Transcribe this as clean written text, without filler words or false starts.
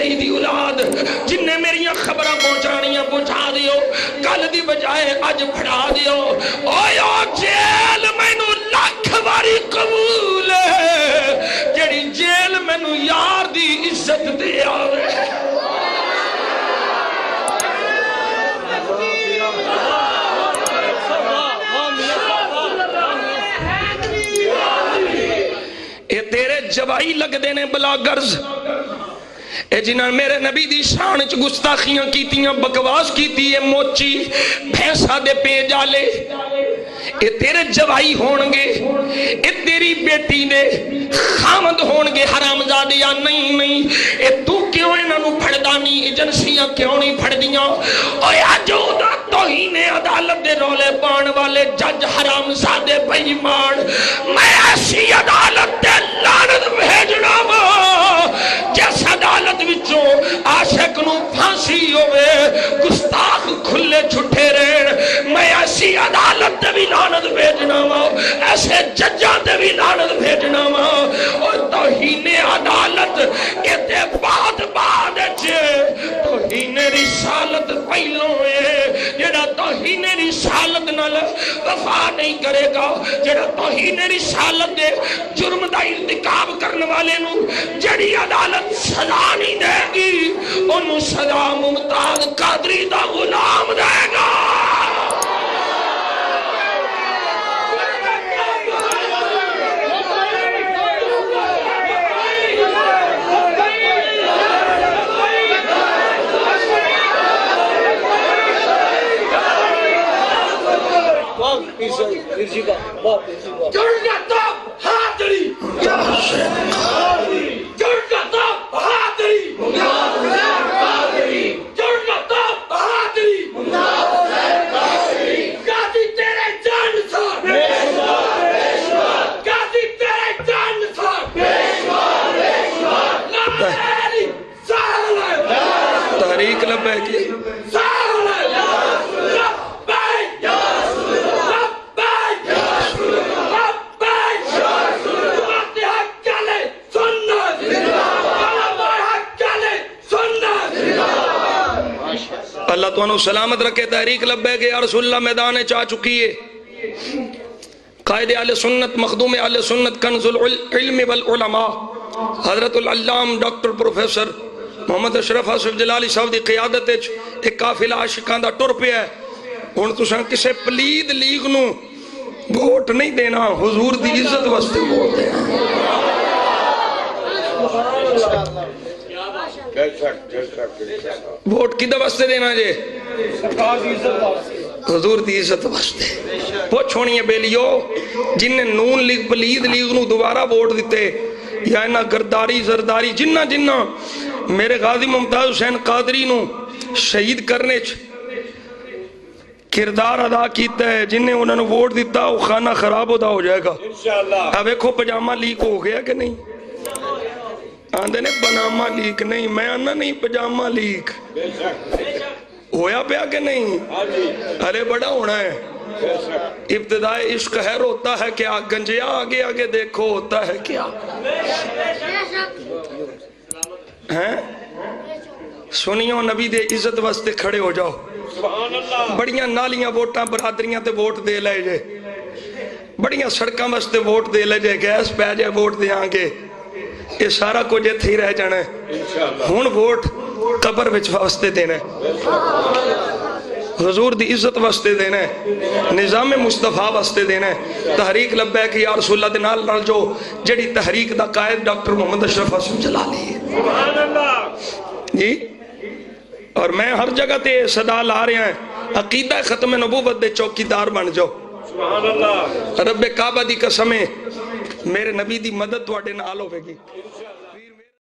بھائی دی اولاد جن نے میری خبریں پہنچانیاں پہنچا دیو کل دی بجائے اج پڑھا دیو اویا جیل مینوں لاکھ واری قبول ہے جڑی جیل مینوں یار دی عزت دے آوے اے تیرے جوائی لگ دینے بلاگرز اے جنہاں میرے نبی دی شان چ گستاخیاں کیتیاں بکواس کیتی ہے موچی بھینسا دے پے جالے اے تیرے جوائی ہونگے اے تیری بیٹی نے خامد ہونگے حرام زادے یا نہیں اے تو کیوں انہاں نو پھڑدا نہیں ایجنسیاں کیوں نہیں پھڑ دیاں اوے اجو دا توہین عدالت دے رولے پان والے جج حرام زادے بے ایمان میں ایسی عدالت دے لعنت بھیجنا وا جس عدالت وچوں عاشق نو پھانسی ہوئے گستاخ کھلے چھٹے رہن میں ایسی عدالت دے بھی لعنت بھیجنا وا ایسے ججاں دے بھی لعنت بھیجنا وا اور توہین عدالت اتے بعد توہین رسالت پہلوں ہے جڑا توہین رسالت نال وفا نہیں کرے گا جڑا توہین رسالت دے جرم دا ارتکاب کرنے والے نو جڑی عدالت سزا نہیں دے گی انہوں سزا ممتاز قادری دا غلام دے گا جڑتا حاضری یا حسین جڑتا حاضری جڑتا حاضری قاضی تیرے جان سار قاضی تیرے جان سار تحریک لبے کی اللہ تو انہوں سلامت رکھے تحریک لبے کہ یا رسول اللہ میدان چاہ چکی ہے قائد اہل سنت مخدوم اہل سنت کنز العلم والعلماء حضرت العلام ڈاکٹر پروفیسر محمد اشرف حسف جلالی صاحب دی قیادت ایک قافلہ عاشقان دا ٹر پہ ہے ان تو سن کسے پلید لیگ نو ووٹ نہیں دینا حضور دی عزت واسطے ووٹ دینا ووٹ کی واسطے دینا جے حضور دی عزت واسطے پوچھونی ہے بیلیو جن نے نون لیگ پلید لیگ نو دوبارہ ووٹ دیتے یا انہا گرداری زرداری جنہ میرے غازی ممتاز حسین قادری نو شہید کرنے کردار ادا کیتا ہے جن نے انہوں نے ووٹ دیتا وہ خانہ خراب ہوتا ہو جائے گا اب ایکھو پجامہ لیک ہو گیا کہ نہیں آندھے نے پنامہ لیک نہیں میں آنا نہیں پجامہ لیک ہویا پیا کہ نہیں ارے بڑا ہونا ہے ابتدائی عشق ہے روتا ہے کیا گنجیا آگے آگے دیکھو ہوتا ہے کیا سنیوں نبی دے عزت واسطے کھڑے ہو جاؤ بڑیاں نالیاں ووٹاں برادریاں تے ووٹ دے لے جے بڑیاں سڑکاں واسطے ووٹ دے لے جے گیس پہ جے ووٹ دے آنگے یہ سارا کو جے تھی رہ جانا ہے ہون ووٹ قبر وچ واسطے دینا ہے حضور دی عزت واسطے دینا ہے نظام مصطفیٰ واسطے دینا ہے تحریک لبیک یا رسول اللہ دنال نال جو جڑی تحریک دا قائد ڈاکٹر محمد اشرف حسن جلالی ہے جی اور میں ہر جگہ تے صدا لا رہے ہیں عقیدہ ختم نبوت دے چوکی دار بن جاؤ رب کعبہ دی قسمیں میرے نبی دی مدد تو اڈے نال ہوئے گی